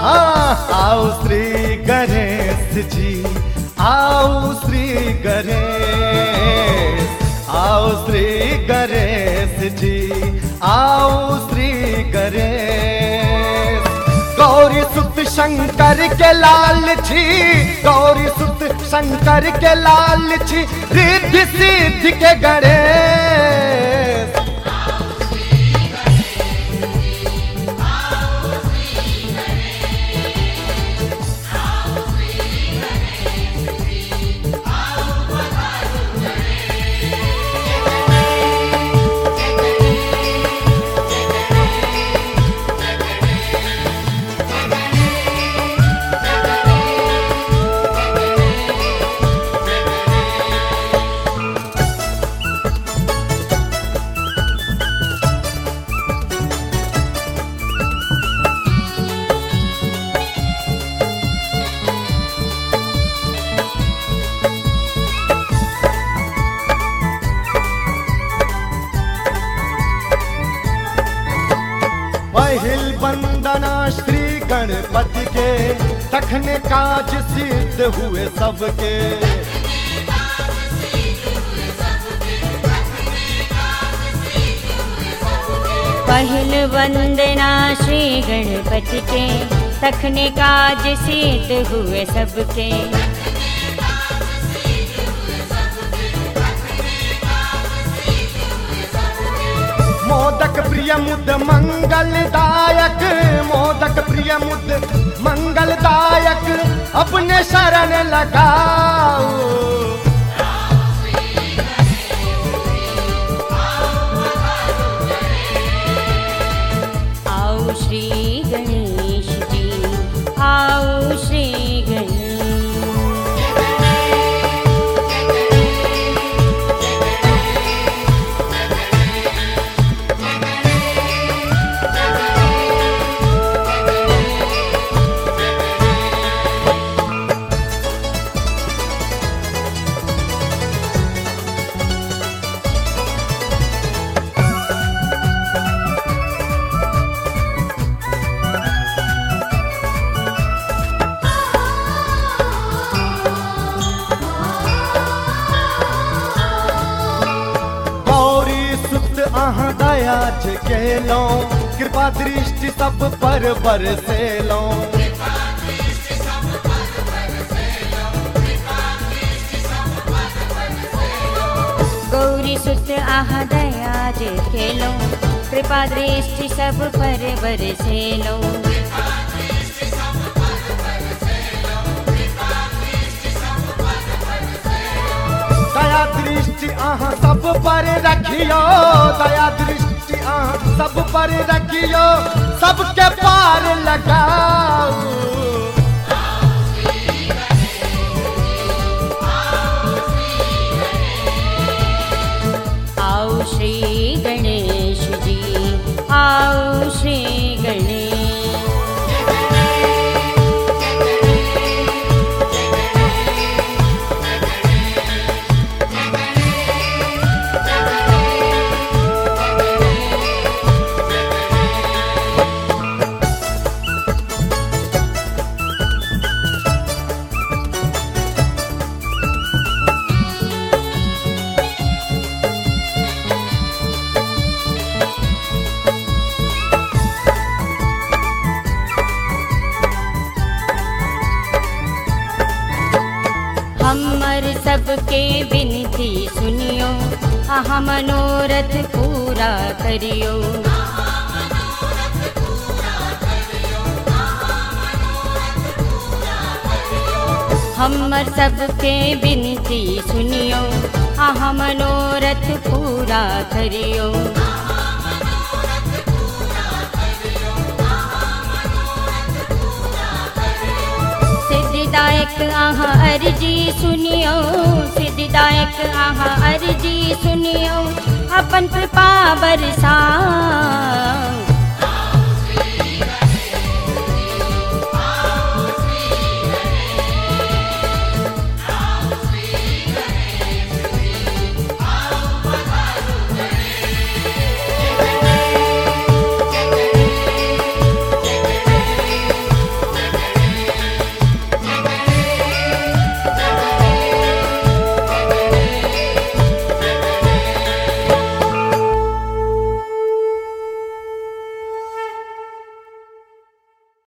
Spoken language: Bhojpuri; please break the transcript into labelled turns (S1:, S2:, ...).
S1: हाँ आओ श्री गणेश जी, आओ श्री गणेश, आओ श्री गणेश जी, आओ श्री गणेश। गौरी सुत शंकर के लाल छी, गौरी सुत शंकर के लाल छी, रिद्धि सिद्धि के गणेश। पहिल वंदना श्री गणपति के, तखने काज सिद्ध हुए सबके।
S2: पहिल वंदना श्री गणपति के, तखने काज सिद्ध हुए सबके।
S1: मोदक प्रिय मुद मंगलदायक, मोदक प्रिय मुद मंगलदायक, अपने शरण लगाओ।
S2: आओ श्री गणेश जी, आओ श्री गणेश।
S1: अहाँ दया केलो, कृपा दृष्टि सब पर बरसेलो।
S2: गौरी सुत आहा दया केलो, कृपा दृष्टि सब पर बरसेलो।
S1: दया दृष्टि आहाँ सब पर रखियो, दया दृष्टि आहाँ सब पर रखियो, सबके पार लगाओ।
S2: आओ श्री गणेश जी, आओ श्री गणेश। हमर सबके विनती सुनियो, आहा मनोरथ पूरा करियो। हमर सबके विनती सुनियो, आहा मनोरथ पूरा करियो। सिद्धिदायक आहा अर्जी सुनियो, सिद्धिदायक आहा अर्जी सुनियो, अपन कृपा बरसा।